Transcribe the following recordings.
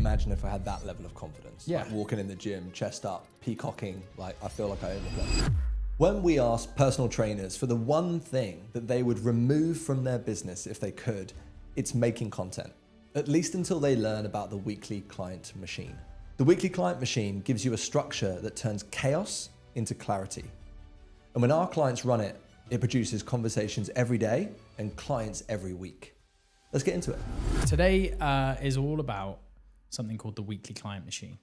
imagine if I had that level of confidence. Yeah. Like walking in the gym, chest up, peacocking, like I feel like I own the place. When we asked personal trainers for the one thing that they would remove from their business if they could, it's making content, at least until they learn about the weekly client machine. The weekly client machine gives you a structure that turns chaos into clarity. And when our clients run it, it produces conversations every day and clients every week. Let's get into it. Today is all about something called the weekly client machine,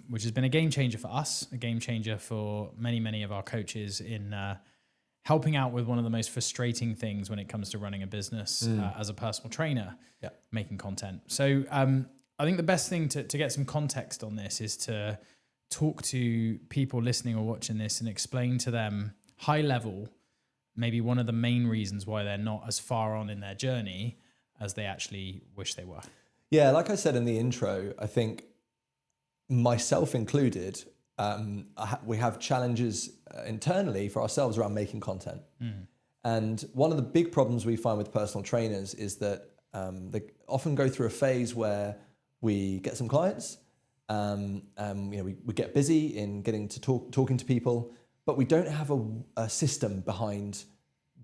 which has been a game changer for us, a game changer for many, many of our coaches in helping out with one of the most frustrating things when it comes to running a business as a personal trainer, making content. So I think the best thing to get some context on this is to talk to people listening or watching this and explain to them high level, maybe one of the main reasons why they're not as far on in their journey as they actually wish they were. Yeah, like I said in the intro, I think myself included, we have challenges internally for ourselves around making content. And one of the big problems we find with personal trainers is that they often go through a phase where we get some clients, we get busy in getting to talking to people, but we don't have a system behind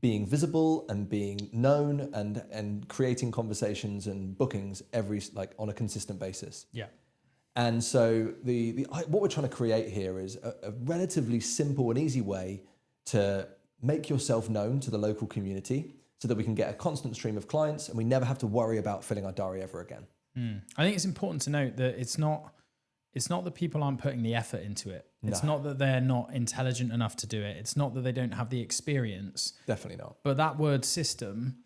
being visible and being known and creating conversations and bookings on a consistent basis. Yeah. And so what we're trying to create here is a relatively simple and easy way to make yourself known to the local community so that we can get a constant stream of clients and we never have to worry about filling our diary ever again. I think it's important to note that it's not that people aren't putting the effort into it. It's not that they're not intelligent enough to do it. It's not that they don't have the experience. Definitely not. But that word system,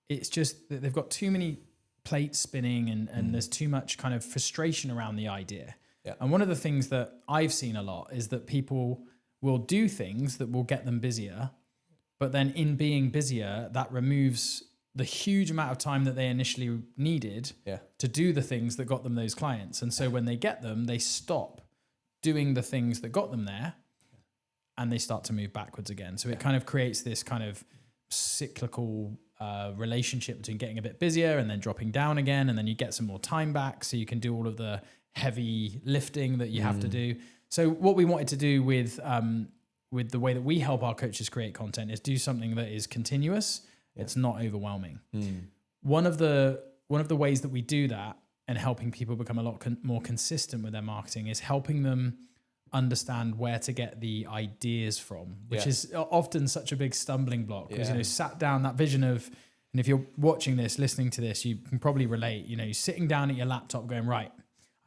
it's just that they've got too many plates spinning and there's too much kind of frustration around the idea. Yeah. And one of the things that I've seen a lot is that people will do things that will get them busier, but then in being busier, that removes the huge amount of time that they initially needed to do the things that got them those clients. And so when they get them, they stop doing the things that got them there and they start to move backwards again. So it kind of creates this kind of cyclical relationship between getting a bit busier and then dropping down again. And then you get some more time back so you can do all of the heavy lifting that you have to do. So what we wanted to do with the way that we help our coaches create content is do something that is continuous. It's not overwhelming. One of the ways that we do that and helping people become a lot more consistent with their marketing is helping them understand where to get the ideas from, which is often such a big stumbling block because, sat down that vision of, and if you're watching this, listening to this, you can probably relate, you're sitting down at your laptop going, right,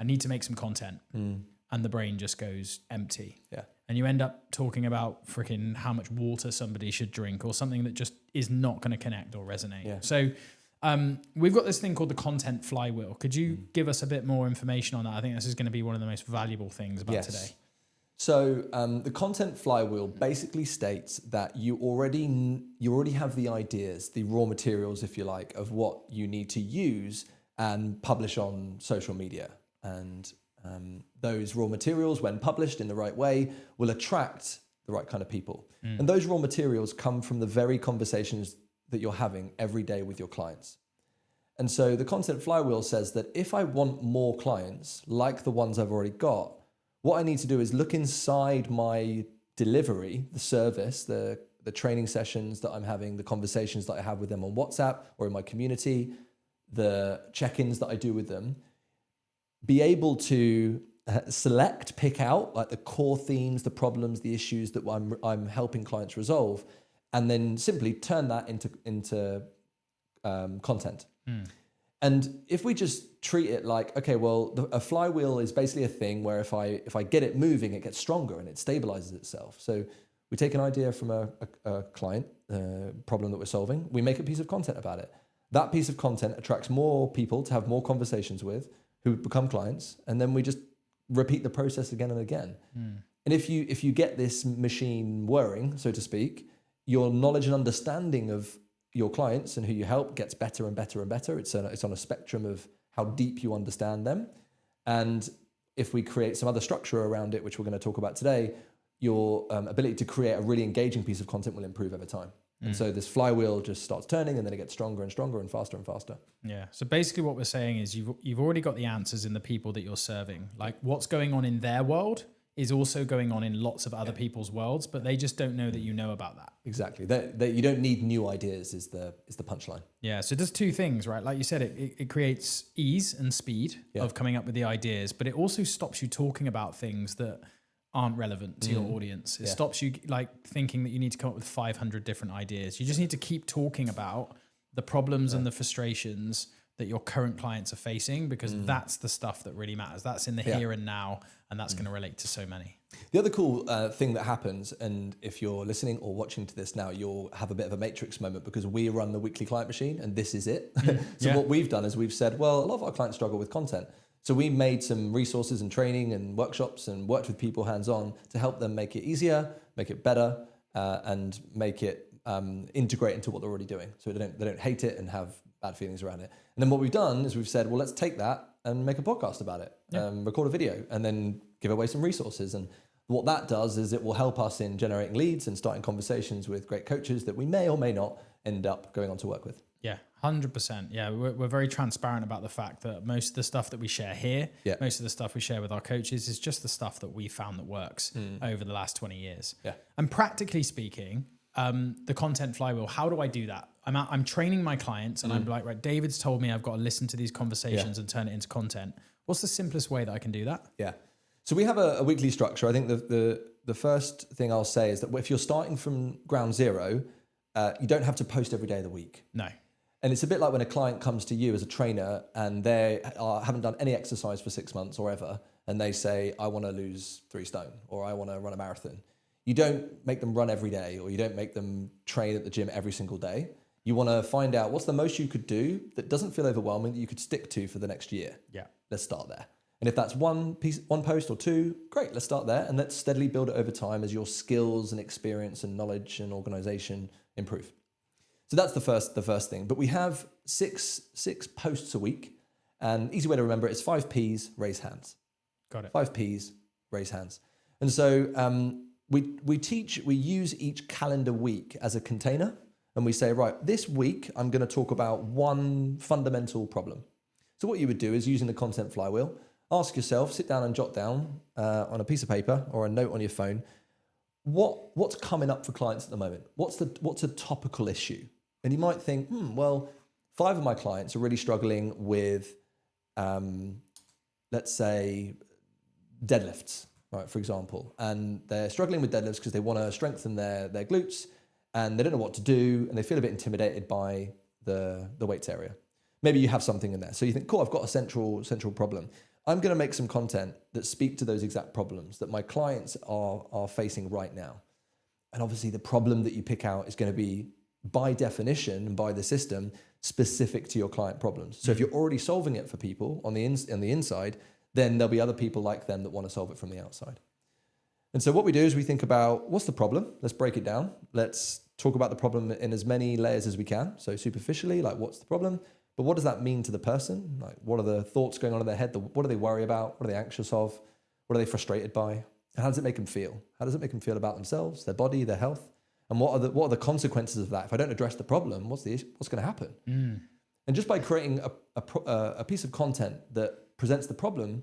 I need to make some content. And the brain just goes empty. Yeah. And you end up talking about freaking how much water somebody should drink or something that just is not going to connect or resonate. Yeah. So we've got this thing called the content flywheel. Could you give us a bit more information on that? I think this is going to be one of the most valuable things about today. So the content flywheel basically states that you already have the ideas, the raw materials, if you like, of what you need to use and publish on social media. And those raw materials, when published in the right way, will attract the right kind of people. And those raw materials come from the very conversations that you're having every day with your clients. And so the content flywheel says that if I want more clients like the ones I've already got, what I need to do is look inside my delivery, the service, the training sessions that I'm having, the conversations that I have with them on WhatsApp or in my community, the check-ins that I do with them, be able to pick out like the core themes, the problems, the issues that I'm helping clients resolve, and then simply turn that into content. And if we just treat it like, okay, well, a flywheel is basically a thing where if I get it moving, it gets stronger and it stabilizes itself. So we take an idea from a client problem that we're solving, we make a piece of content about it. That piece of content attracts more people to have more conversations with, who become clients, and then we just repeat the process again and again. And if you get this machine whirring, so to speak, your knowledge and understanding of your clients and who you help gets better and better and better. It's on a spectrum of how deep you understand them. And if we create some other structure around it, which we're going to talk about today, your ability to create a really engaging piece of content will improve over time. And so this flywheel just starts turning, and then it gets stronger and stronger and faster and faster. Yeah. So basically what we're saying is you've already got the answers in the people that you're serving. Like what's going on in their world is also going on in lots of other people's worlds, but they just don't know that you know about that. Exactly. That you don't need new ideas is the punchline. Yeah. So it does two things, right? Like you said, it creates ease and speed of coming up with the ideas, but it also stops you talking about things that aren't relevant to your audience. It stops you like thinking that you need to come up with 500 different ideas. You just need to keep talking about the problems and the frustrations that your current clients are facing, because that's the stuff that really matters. That's in the here and now, and that's going to relate to so many. The other cool thing that happens, and if you're listening or watching to this now, you'll have a bit of a matrix moment, because we run the weekly client machine and this is it. So what we've done is we've said, well, a lot of our clients struggle with content. So we made some resources and training and workshops and worked with people hands-on to help them make it easier, make it better, and make it integrate into what they're already doing. So they don't hate it and have bad feelings around it. And then what we've done is we've said, well, let's take that and make a podcast about it, record a video, and then give away some resources. And what that does is it will help us in generating leads and starting conversations with great coaches that we may or may not end up going on to work with. Yeah, 100%. Yeah, we're very transparent about the fact that most of the stuff that we share here, most of the stuff we share with our coaches is just the stuff that we found that works over the last 20 years. Yeah. And practically speaking, the content flywheel, how do I do that? I'm training my clients and I'm like, right, David's told me I've got to listen to these conversations and turn it into content. What's the simplest way that I can do that? Yeah. So we have a weekly structure. I think the first thing I'll say is that if you're starting from ground zero, you don't have to post every day of the week. No. And it's a bit like when a client comes to you as a trainer and they haven't done any exercise for 6 months or ever, and they say, I want to lose 3 stone or I want to run a marathon. You don't make them run every day, or you don't make them train at the gym every single day. You want to find out what's the most you could do that doesn't feel overwhelming, that you could stick to for the next year. Yeah. Let's start there. And if that's one post or 2, great, let's start there. And let's steadily build it over time as your skills and experience and knowledge and organization improve. So that's the first thing. But we have six posts a week. And easy way to remember it is 5 Ps, raise hands. Got it. 5 Ps, raise hands. And so we use each calendar week as a container. And we say, right, this week I'm going to talk about one fundamental problem. So what you would do is, using the content flywheel, ask yourself, sit down and jot down on a piece of paper or a note on your phone, what's coming up for clients at the moment? What's a topical issue? And you might think, well, 5 of my clients are really struggling with, let's say, deadlifts, right, for example. And they're struggling with deadlifts because they want to strengthen their glutes, and they don't know what to do, and they feel a bit intimidated by the weights area. Maybe you have something in there. So you think, cool, I've got a central problem. I'm going to make some content that speak to those exact problems that my clients are facing right now. And obviously the problem that you pick out is going to be, by definition and by the system, specific to your client problems. So if you're already solving it for people on the inside, then there'll be other people like them that want to solve it from the outside. And so what we do is we think about, what's the problem? Let's break it down. Let's talk about the problem in as many layers as we can. So superficially, like, what's the problem? But what does that mean to the person? Like, what are the thoughts going on in their head? What do they worry about? What are they anxious of? What are they frustrated by? And how does it make them feel? How does it make them feel about themselves, their body, their health? And what are the consequences of that? If I don't address the problem, what's going to happen? And just by creating a piece of content that presents the problem,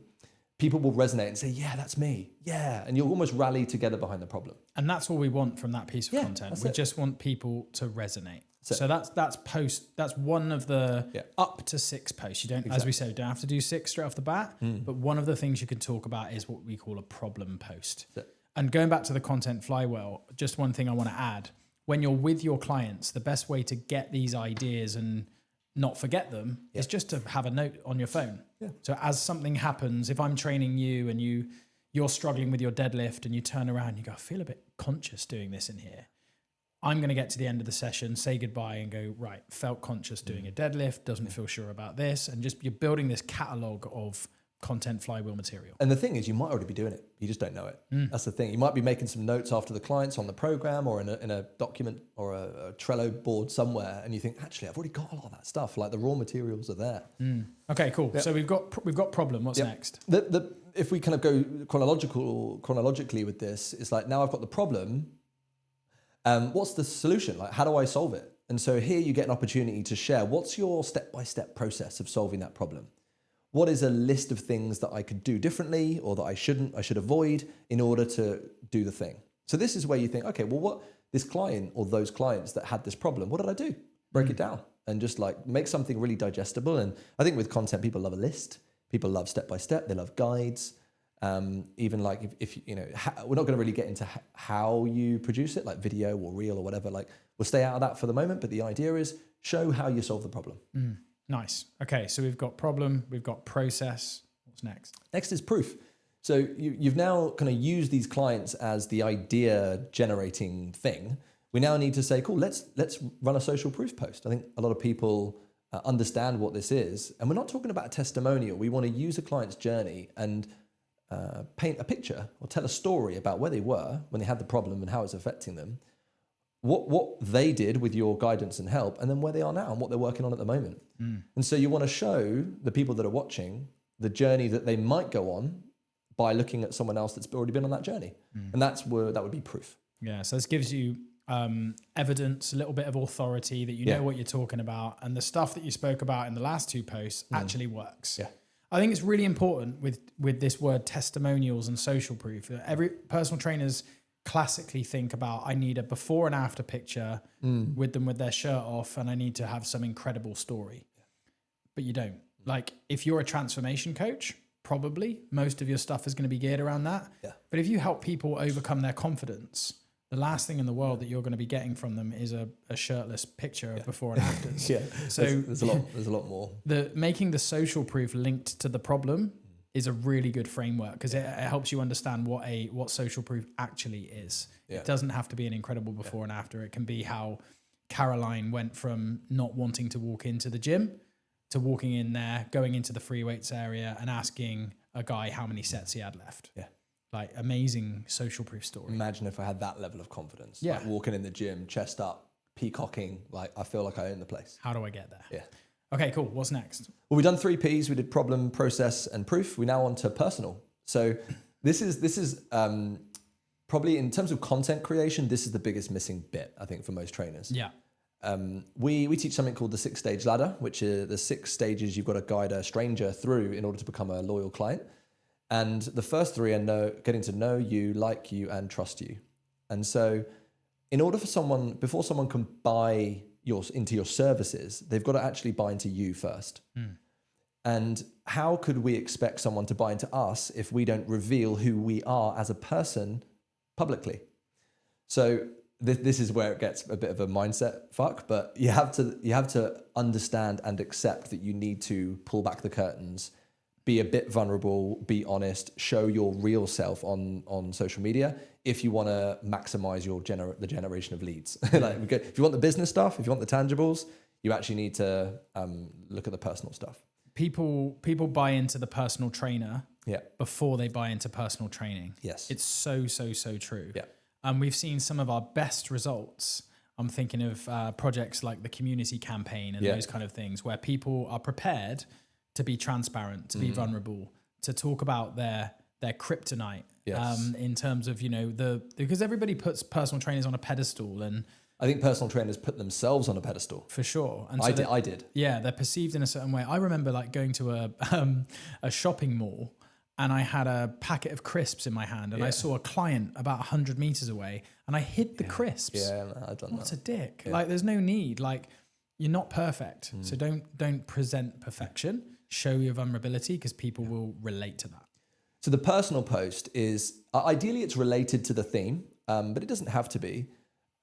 people will resonate and say, yeah, that's me. Yeah. And you'll almost rally together behind the problem. And that's all we want from that piece of content. We just want people to resonate. So that's one of the up to 6 posts. You don't, as we said, you don't have to do 6 straight off the bat, but one of the things you can talk about is what we call a problem post. And going back to the content flywheel, just one thing I want to add: when you're with your clients, the best way to get these ideas and not forget them is just to have a note on your phone. So as something happens, if I'm training you and you're struggling with your deadlift and you turn around and you go, I feel a bit conscious doing this in here. I'm going to get to the end of the session, say goodbye and go, right, felt conscious doing a deadlift, doesn't feel sure about this. And just, you're building this catalog of content flywheel material. And the thing is, you might already be doing it. You just don't know it. That's the thing. You might be making some notes after the clients on the program or in a document or a Trello board somewhere. And you think, actually, I've already got a lot of that stuff. Like, the raw materials are there. Okay, cool. Yep. So we've got problem. What's next? If we kind of go chronologically with this, it's like, now I've got the problem. What's the solution? Like, how do I solve it? And so here you get an opportunity to share what's your step-by-step process of solving that problem. What is a list of things that I could do differently or that I should avoid in order to do the thing? So this is where you think, okay, well, what this client or those clients that had this problem, what did I do? Break it down and just like make something really digestible. And I think with content, people love a list. People love step-by-step. They love guides. Even like if you know, we're not going to really get into how you produce it, like video or reel or whatever. Like we'll stay out of that for the moment. But the idea is show how you solve the problem. Nice. Okay, so we've got problem, we've got process. What's next? Next is proof. So you've now kind of used these clients as the idea generating thing. We now need to say, cool, let's run a social proof post. I think a lot of people understand what this is. And we're not talking about a testimonial. We want to use a client's journey and paint a picture or tell a story about where they were when they had the problem and how it's affecting them. What they did with your guidance and help, and then where they are now and what they're working on at the moment. And so you want to show the people that are watching the journey that they might go on by looking at someone else that's already been on that journey. And that would be proof. Yeah, so this gives you evidence, a little bit of authority that you know what you're talking about, and the stuff that you spoke about in the last two posts actually works. Yeah. I think it's really important with this word testimonials and social proof. Every personal trainers classically think about, I need a before and after picture with them with their shirt off, and I need to have some incredible story. But you don't. Like if you're a transformation coach, probably most of your stuff is going to be geared around that. Yeah. But if you help people overcome their confidence, the last thing in the world that you're going to be getting from them is a shirtless picture of before and afters. So there's a lot more. Making the social proof linked to the problem is a really good framework because it helps you understand what social proof actually is. Yeah. It doesn't have to be an incredible before and after. It can be how Caroline went from not wanting to walk into the gym to walking in there, going into the free weights area and asking a guy how many sets he had left. Yeah. Like amazing social proof story. Imagine if I had that level of confidence. Yeah. Like walking in the gym, chest up, peacocking, like I feel like I own the place. How do I get there? Yeah. Okay, cool. What's next? Well, we've done 3 Ps. We did problem, process, and proof. We're now on to personal. So this is probably in terms of content creation, this is the biggest missing bit, I think, for most trainers. Yeah. We teach something called the 6-stage ladder, which is the 6 stages you've got to guide a stranger through in order to become a loyal client. And the first 3 are getting to know you, like you, and trust you. And so in order for before someone can buy into your services, they've got to actually buy into you first. And how could we expect someone to buy into us if we don't reveal who we are as a person publicly? So this is where it gets a bit of a mindset fuck, but you have to understand and accept that you need to pull back the curtains, be a bit vulnerable, be honest, show your real self on social media if you want to maximize the generation of leads. If you want the business stuff, if you want the tangibles, you actually need to look at the personal stuff. People buy into the personal trainer before they buy into personal training. Yes. It's so true. Yeah. And we've seen some of our best results. I'm thinking of projects like the community campaign and those kind of things where people are prepared to be transparent, to be vulnerable, to talk about their kryptonite. Yes. In terms of, because everybody puts personal trainers on a pedestal, and I think personal trainers put themselves on a pedestal. For sure. And so I did. Yeah, they're perceived in a certain way. I remember like going to a shopping mall and I had a packet of crisps in my hand and I saw a client about 100 meters away and I hid the crisps. Yeah, I've done that. What's a dick? Yeah. Like there's no need. Like you're not perfect. So don't present perfection. Show your vulnerability because people will relate to that. So the personal post is, ideally it's related to the theme, but it doesn't have to be.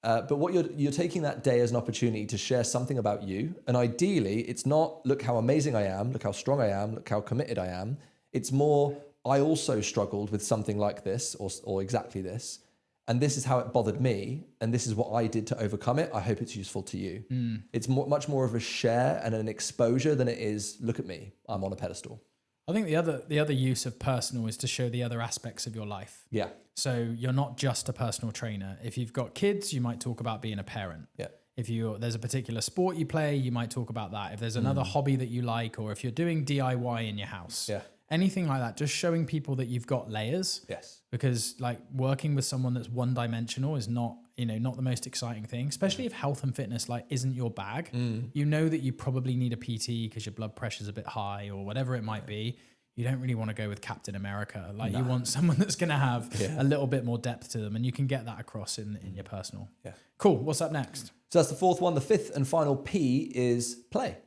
But what you're taking that day as an opportunity to share something about you. And ideally it's not, look how amazing I am, look how strong I am, look how committed I am. It's more, I also struggled with something like this or exactly this. And this is how it bothered me. And this is what I did to overcome it. I hope it's useful to you. It's much more of a share and an exposure than it is, look at me, I'm on a pedestal. I think the other use of personal is to show the other aspects of your life. Yeah. So you're not just a personal trainer. If you've got kids, you might talk about being a parent. Yeah. If there's a particular sport you play, you might talk about that. If there's another hobby that you like, or if you're doing DIY in your house, anything like that, just showing people that you've got layers. Yes. Because like working with someone that's one-dimensional is not not the most exciting thing, especially if health and fitness like isn't your bag. You know that you probably need a PT because your blood pressure's a bit high or whatever it might be. You don't really want to go with Captain America. Like you want someone that's going to have a little bit more depth to them, and you can get that across in your personal. Yeah. Cool. What's up next? So that's the fourth one. The fifth and final P is play.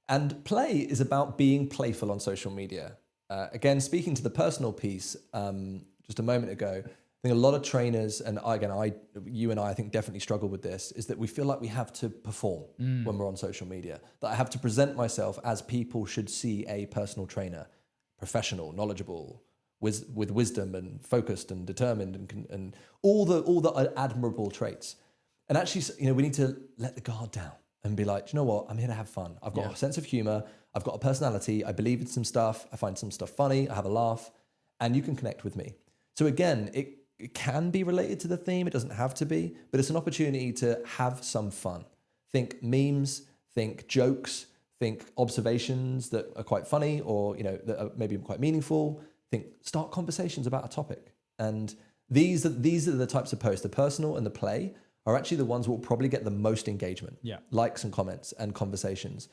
And play is about being playful on social media. Again, speaking to the personal piece just a moment ago, I think a lot of trainers, and you and I think definitely struggle with this, is that we feel like we have to perform when we're on social media. That I have to present myself as people should see a personal trainer, professional, knowledgeable, with wisdom and focused and determined and all the admirable traits. And actually, we need to let the guard down and be like, do you know what? I'm here to have fun. I've got a sense of humor. I've got a personality. I believe in some stuff. I find some stuff funny. I have a laugh, and you can connect with me. So again, it can be related to the theme. It doesn't have to be, but it's an opportunity to have some fun. Think memes, think jokes, think observations that are quite funny or, that are maybe quite meaningful. Start conversations about a topic. And these are the types of posts, the personal and the play, are actually the ones that will probably get the most engagement, likes and comments and conversations.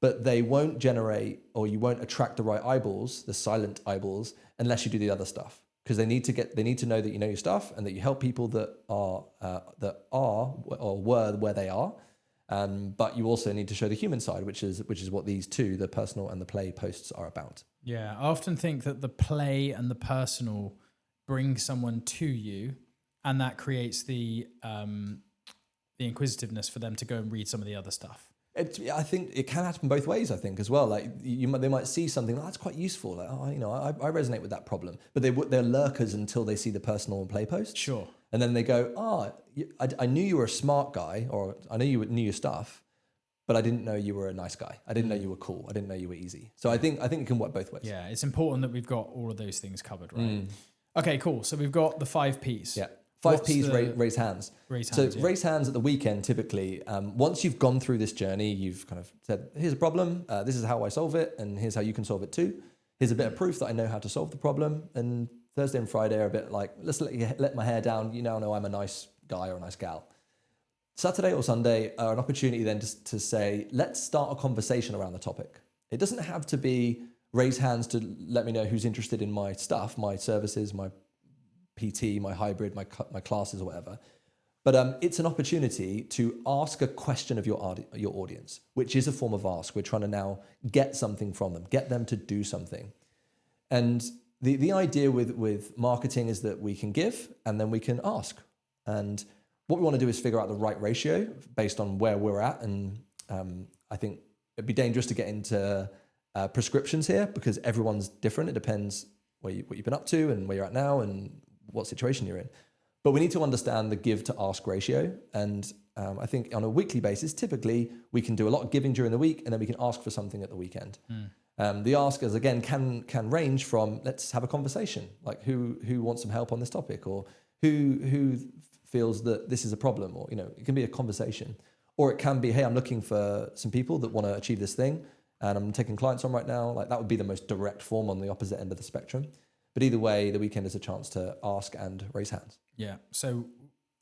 But they won't generate, or you won't attract the right eyeballs, the silent eyeballs, unless you do the other stuff. Because they need to know that you know your stuff and that you help people that are or were where they are. But you also need to show the human side, which is what these two, the personal and the play posts, are about. Yeah, I often think that the play and the personal bring someone to you, and that creates the inquisitiveness for them to go and read some of the other stuff. I think it can happen both ways. I think as well. Like they might see something that's quite useful. Like, I resonate with that problem. But they're lurkers until they see the personal and play post. Sure. And then they go, I knew you were a smart guy, or I knew you knew your stuff, but I didn't know you were a nice guy. I didn't know you were cool. I didn't know you were easy. So I think it can work both ways. Yeah, it's important that we've got all of those things covered, right? Okay, cool. So we've got the 5 Ps. Yeah. 5 Ps, raise hands. Raise hands at the weekend, typically. Once you've gone through this journey, you've kind of said, here's a problem, this is how I solve it, and here's how you can solve it too. Here's a bit of proof that I know how to solve the problem. And Thursday and Friday are a bit like, let's let my hair down. You now know I'm a nice guy or a nice gal. Saturday or Sunday are an opportunity then to say, let's start a conversation around the topic. It doesn't have to be raise hands to let me know who's interested in my stuff, my services, my PT, my hybrid, my classes or whatever. But it's an opportunity to ask a question of your audience, which is a form of ask. We're trying to now get something from them, get them to do something. And the idea with marketing is that we can give and then we can ask. And what we want to do is figure out the right ratio based on where we're at. And I think it'd be dangerous to get into prescriptions here because everyone's different. It depends what you've been up to and where you're at now and what situation you're in. But we need to understand the give to ask ratio. And I think on a weekly basis, typically we can do a lot of giving during the week and then we can ask for something at the weekend. The askers, again, can range from let's have a conversation, like who wants some help on this topic, or who feels that this is a problem, or it can be a conversation. Or it can be, hey, I'm looking for some people that want to achieve this thing and I'm taking clients on right now. Like that would be the most direct form on the opposite end of the spectrum. But either way, the weekend is a chance to ask and raise hands. Yeah. So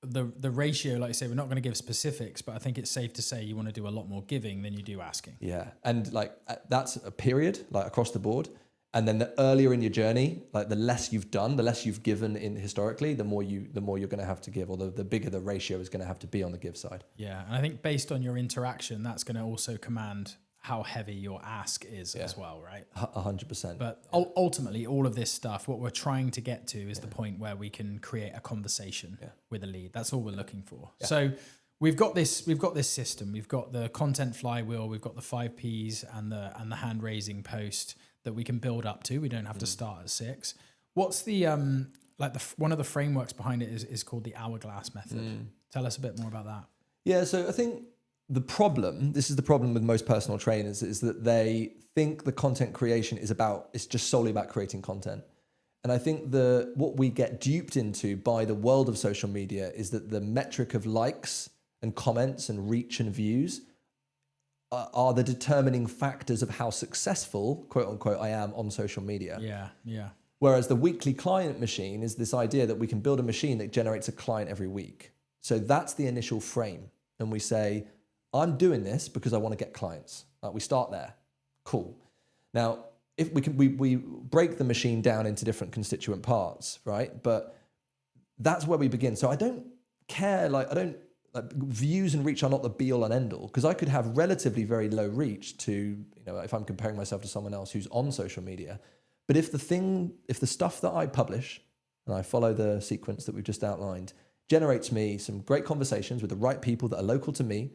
the ratio, like I say, we're not going to give specifics, but I think it's safe to say you want to do a lot more giving than you do asking. Yeah. And like that's a period, like across the board. And then the earlier in your journey, like the less you've done, the less you've given in historically, the more you're going to have to give, or the bigger the ratio is going to have to be on the give side. Yeah. And I think based on your interaction, that's going to also command how heavy your ask is as well, right? 100%. But ultimately, all of this stuff, what we're trying to get to is the point where we can create a conversation with a lead. That's all we're looking for. Yeah. So we've got this system. We've got the content flywheel. We've got the 5 Ps and the hand raising post that we can build up to. We don't have to start at 6. What's the one of the frameworks behind it is called the hourglass method. Tell us a bit more about that. Yeah. So I think this is the problem with most personal trainers, is that they think the content creation it's just solely about creating content. And I think what we get duped into by the world of social media is that the metric of likes and comments and reach and views are the determining factors of how successful, quote unquote, I am on social media. Yeah, yeah. Whereas the weekly client machine is this idea that we can build a machine that generates a client every week. So that's the initial frame. And we say, I'm doing this because I want to get clients. We start there. Cool. Now, if we break the machine down into different constituent parts, right? But that's where we begin. So I don't care, views and reach are not the be all and end all, because I could have relatively very low reach to, if I'm comparing myself to someone else who's on social media. But if the stuff that I publish, and I follow the sequence that we've just outlined, generates me some great conversations with the right people that are local to me,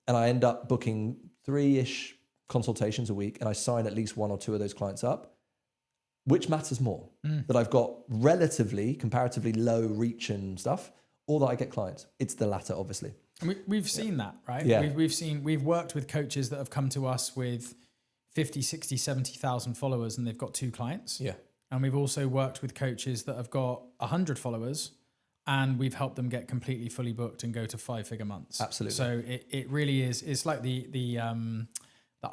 and I end up booking 3-ish consultations a week, and I sign at least 1 or 2 of those clients up, which matters more? That I've got comparatively low reach and stuff, or that I get clients? It's the latter, obviously. We've seen that, right? Yeah. We've worked with coaches that have come to us with 50, 60, 70,000 followers and they've got 2 clients. Yeah. And we've also worked with coaches that have got 100 followers and we've helped them get completely fully booked and go to 5-figure months. Absolutely. So it really is, it's like the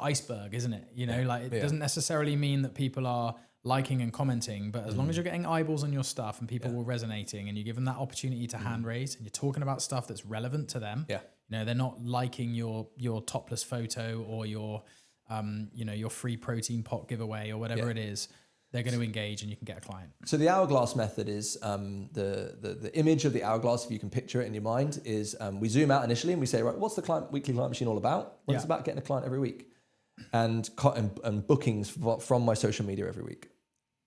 iceberg, isn't it? It doesn't necessarily mean that people are liking and commenting, but as long as you're getting eyeballs on your stuff and people are resonating and you give them that opportunity to hand raise and you're talking about stuff that's relevant to them, they're not liking your topless photo or your free protein pot giveaway or whatever it is, they're going to engage and you can get a client. So the hourglass method is the image of the hourglass, if you can picture it in your mind, is we zoom out initially and we say, right, what's the weekly client machine all about? Well, it's about getting a client every week and bookings from my social media every week.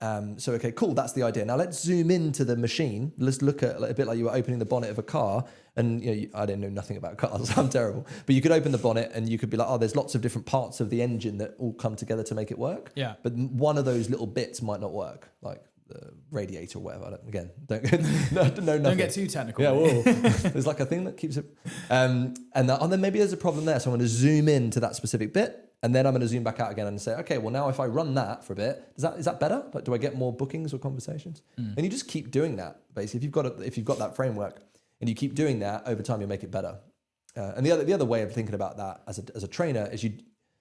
Okay, cool. That's the idea. Now let's zoom into the machine. Let's look at a bit like you were opening the bonnet of a car. And I don't know nothing about cars. I'm terrible. But you could open the bonnet and you could be like, oh, there's lots of different parts of the engine that all come together to make it work. Yeah. But one of those little bits might not work, like the radiator or whatever. Don't get too technical. Yeah, whoa. There's like a thing that keeps it. And then maybe there's a problem there. So I'm going to zoom in to that specific bit. And then I'm going to zoom back out again and say, okay, well now if I run that for a bit, is that better? Like, do I get more bookings or conversations? And you just keep doing that. Basically, if you've got that framework and you keep doing that over time, you'll make it better. And the other way of thinking about that as a trainer is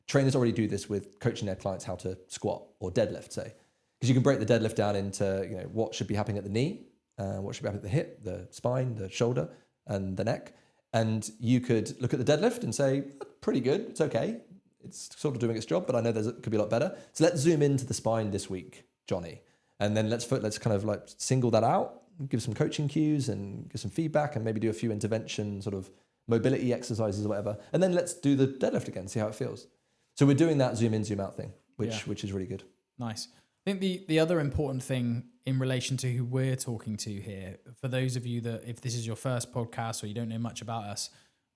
trainers already do this with coaching their clients how to squat or deadlift, say, because you can break the deadlift down into what should be happening at the knee, what should be happening at the hip, the spine, the shoulder, and the neck. And you could look at the deadlift and say, pretty good, it's okay. It's sort of doing its job, but I know it could be a lot better. So let's zoom into the spine this week, Johnny. And then let's kind of like single that out, give some coaching cues and give some feedback and maybe do a few intervention sort of mobility exercises or whatever. And then let's do the deadlift again, see how it feels. So we're doing that zoom in, zoom out thing, which is really good. Nice. I think the other important thing in relation to who we're talking to here, for those of you that, if this is your first podcast or you don't know much about us,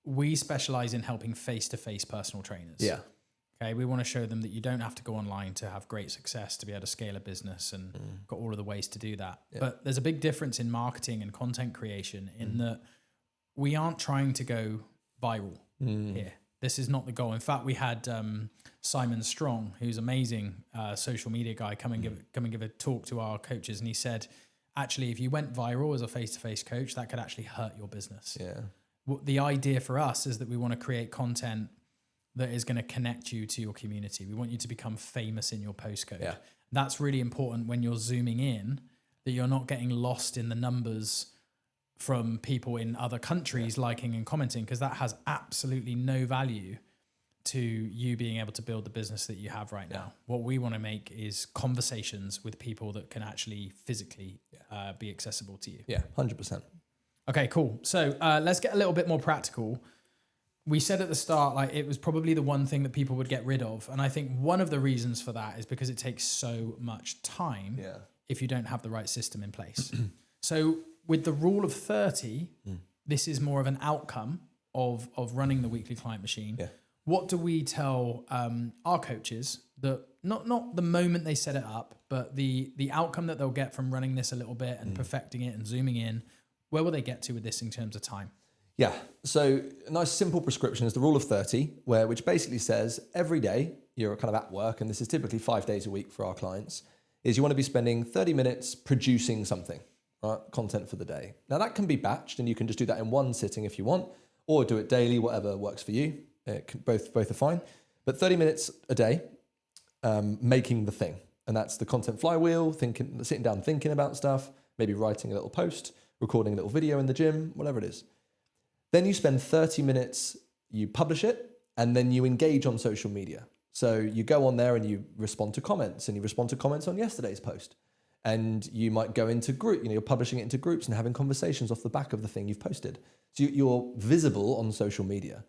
we specialize in helping face-to-face personal trainers. Yeah. Okay, we want to show them that you don't have to go online to have great success, to be able to scale a business and got all of the ways to do that. Yeah. But there's a big difference in marketing and content creation in that we aren't trying to go viral here. This is not the goal. In fact, we had Simon Strong, who's amazing social media guy, come and give a talk to our coaches, and he said, actually, if you went viral as a face-to-face coach, that could actually hurt your business. Yeah. The idea for us is that we want to create content that is going to connect you to your community. We want you to become famous in your postcode. Yeah. That's really important when you're zooming in, that you're not getting lost in the numbers from people in other countries liking and commenting, because that has absolutely no value to you being able to build the business that you have right now. What we want to make is conversations with people that can actually physically be accessible to you. Yeah, 100%. Okay, cool. So let's get a little bit more practical. We said at the start, like, it was probably the one thing that people would get rid of. And I think one of the reasons for that is because it takes so much time if you don't have the right system in place. So with the rule of 30, this is more of an outcome of running the weekly client machine. Yeah. What do we tell our coaches that not the moment they set it up, but the outcome that they'll get from running this a little bit and perfecting it and zooming in? Where will they get to with this in terms of time? Yeah. So a nice simple prescription is the rule of 30, which basically says every day you're kind of at work, and this is typically 5 days a week for our clients, is you want to be spending 30 minutes producing something, right? Content for the day. Now that can be batched, and you can just do that in one sitting if you want, or do it daily, whatever works for you. Both are fine. But 30 minutes a day making the thing. And that's the content flywheel, sitting down thinking about stuff, maybe writing a little post, recording a little video in the gym, whatever it is. Then you spend 30 minutes, you publish it, and then you engage on social media. So you go on there and you respond to comments, and you respond to comments on yesterday's post. And you might go into group, you're publishing it into groups and having conversations off the back of the thing you've posted. So you're visible on social media.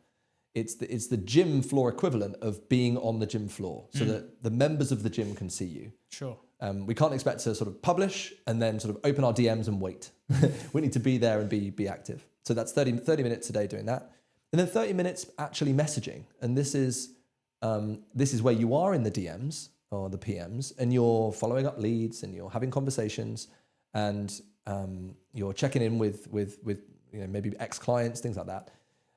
It's the gym floor equivalent of being on the gym floor, so that the members of the gym can see you. Sure. We can't expect to sort of publish and then sort of open our DMs and wait. We need to be there and be active. So that's 30 minutes a day doing that. And then 30 minutes actually messaging. And this is where you are in the DMs or the PMs, and you're following up leads and you're having conversations, and you're checking in with maybe ex-clients, things like that.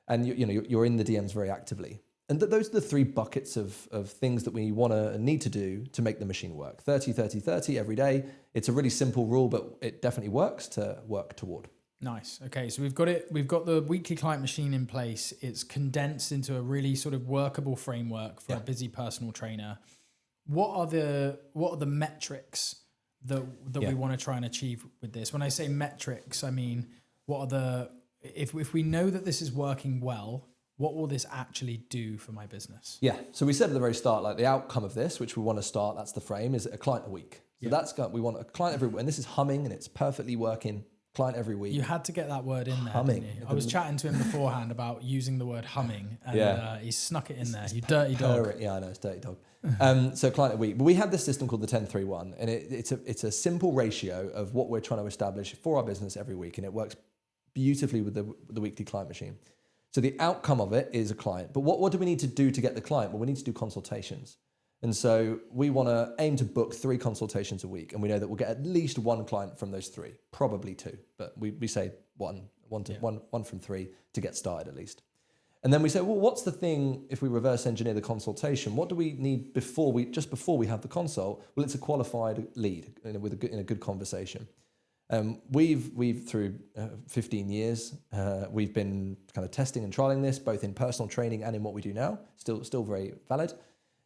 And you're in the DMs very actively. And those are the three buckets of things that we want to need to do to make the machine work. 30, 30, 30 every day. It's a really simple rule, but it definitely works to work toward. Nice. Okay, so we've got the weekly client machine in place. It's condensed into a really sort of workable framework for a busy personal trainer. What are the metrics that we want to try and achieve with this? When I say metrics, I mean, what are the, if we know that this is working well, what will this actually do for my business? Yeah. So we said at the very start, like the outcome of this, which we want to start, that's the frame, is a client a week. So we want a client every week, and this is humming and it's perfectly working. Client every week. You had to get that word in there, humming. Didn't you? I was chatting to him beforehand about using the word humming, and he snuck it in there. You dirty dog. Yeah, I know, it's dirty dog. So client a week. But we have this system called the 10-3-1, and it's a simple ratio of what we're trying to establish for our business every week, and it works beautifully with the weekly client machine. So the outcome of it is a client. But what do we need to do to get the client? Well, we need to do consultations. And so we want to aim to book 3 consultations a week. And we know that we'll get at least 1 client from those 3, probably 2. But we say one from 3 to get started at least. And then we say, well, what's the thing if we reverse engineer the consultation? What do we need before we have the consult? Well, it's a qualified lead in a good conversation. We've through 15 years, we've been kind of testing and trialing this both in personal training and in what we do now. Still very valid.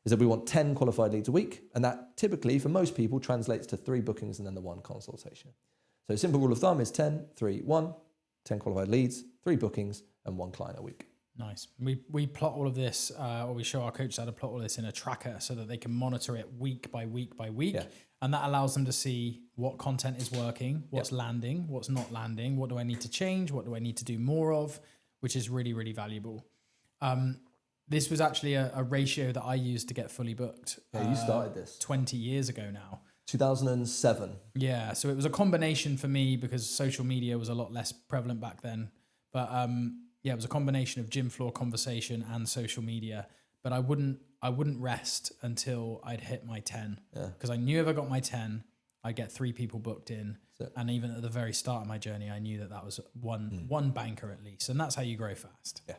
Is that we want 10 qualified leads a week, and that typically for most people translates to 3 bookings and then the 1 consultation. So simple rule of thumb is 10, 3, 1, 10 qualified leads, 3 bookings, and 1 client a week. Nice. We plot all of this, or we show our coaches how to plot all this in a tracker so that they can monitor it week by week by week. Yeah. And that allows them to see what content is working, what's landing, what's not landing, what do I need to change, what do I need to do more of, which is really, really valuable. This was actually a ratio that I used to get fully booked. Yeah, you started this 20 years ago now. 2007. Yeah, so it was a combination for me because social media was a lot less prevalent back then. But it was a combination of gym floor conversation and social media. But I wouldn't rest until I'd hit my 10. Because I knew if I got my 10, I'd get 3 people booked in. And even at the very start of my journey, I knew that was one banker at least. And that's how you grow fast. Yeah.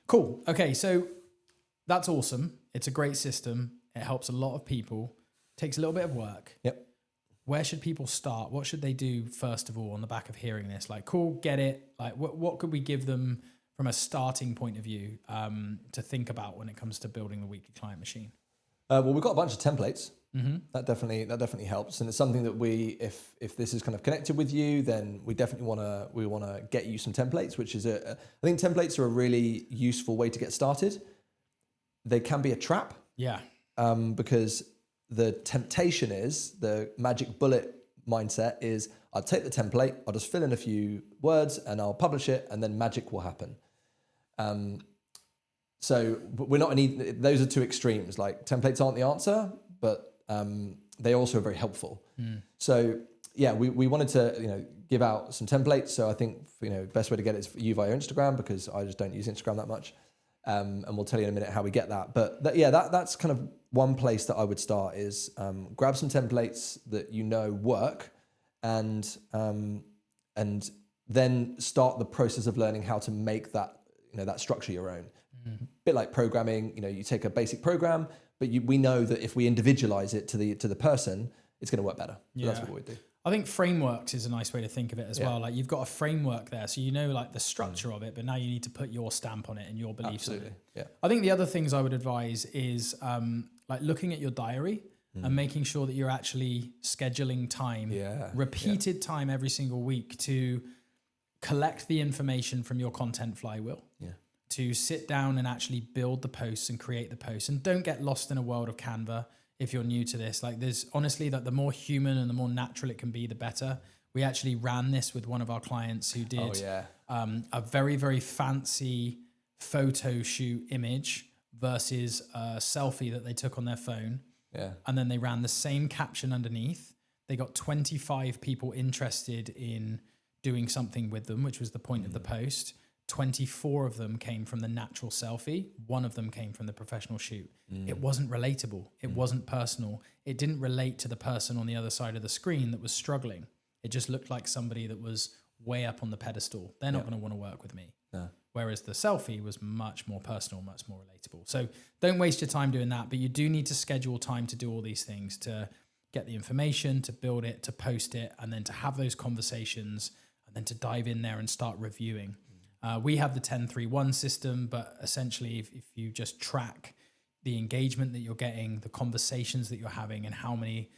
Cool. Okay, so that's awesome. It's a great system. It helps a lot of people. Takes a little bit of work. Yep. Where should people start? What should they do first of all on the back of hearing this? Like, cool, get it. Like, what could we give them from a starting point of view to think about when it comes to building the weekly client machine? Well, we've got a bunch of templates. Mm-hmm. That definitely helps, and it's something that if this is kind of connected with you, then we definitely want to get you some templates. Which is I think templates are a really useful way to get started. They can be a trap, because the temptation is the magic bullet mindset is I'll take the template, I'll just fill in a few words, and I'll publish it, and then magic will happen. So we're not those are 2 extremes. Like templates aren't the answer, but they also are very helpful. So we wanted to give out some templates. So I think best way to get it is for you via Instagram, because I just don't use Instagram that much. And we'll tell you in a minute how we get that. But that's kind of one place that I would start is grab some templates that work, and then start the process of learning how to make that that structure your own. Mm-hmm. Bit like programming, you take a basic program, but we know that if we individualize it to the person, it's going to work better. So that's what we do. I think frameworks is a nice way to think of it as well. Like you've got a framework there, so like the structure of it, but now you need to put your stamp on it and your beliefs on it. Yeah. I think the other things I would advise is like looking at your diary and making sure that you're actually scheduling time, repeated time every single week to collect the information from your content flywheel, to sit down and actually build the posts and create the posts. And don't get lost in a world of Canva if you're new to this. Like, there's honestly, like, the more human and the more natural it can be, the better. We actually ran this with one of our clients who did a very, very fancy photo shoot image versus a selfie that they took on their phone. And then they ran the same caption underneath. They got 25 people interested in doing something with them, which was the point of the post. 24 of them came from the natural selfie. 1 of them came from the professional shoot. It wasn't relatable. It wasn't personal. It didn't relate to the person on the other side of the screen that was struggling. It just looked like somebody that was way up on the pedestal. They're not going to want to work with me. Whereas the selfie was much more personal, much more relatable. So don't waste your time doing that, but you do need to schedule time to do all these things, to get the information, to build it, to post it, and then to have those conversations, and then to dive in there and start reviewing. We have the 10-3-1 system, but essentially if you just track the engagement that you're getting, the conversations that you're having, and how many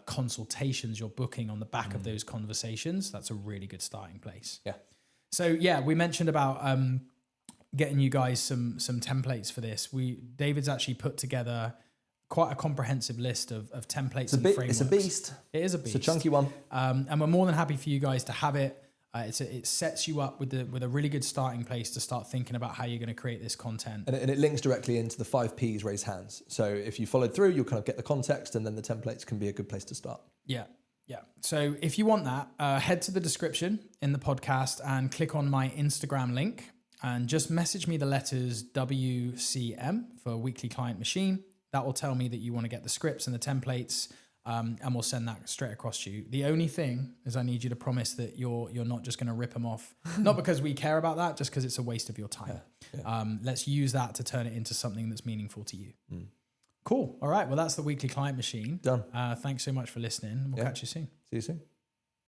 consultations you're booking on the back of those conversations, that's a really good starting place. So we mentioned about getting you guys some templates for this. David's actually put together quite a comprehensive list of templates and frameworks. It's a beast. It is a beast. It's a chunky one. And we're more than happy for you guys to have it. It sets you up with a really good starting place to start thinking about how you're going to create this content. And it links directly into the 5 Ps, raise hands. So if you followed through, you'll kind of get the context, and then the templates can be a good place to start. Yeah. So if you want that, head to the description in the podcast and click on my Instagram link and just message me the letters WCM for Weekly Client Machine. That will tell me that you want to get the scripts and the templates. And we'll send that straight across to you. The only thing is I need you to promise that you're not just going to rip them off. Not because we care about that, just because it's a waste of your time. Let's use that to turn it into something that's meaningful to you. Cool. All right. Well, that's the Weekly Client Machine. Done. Thanks so much for listening. We'll catch you soon. See you soon.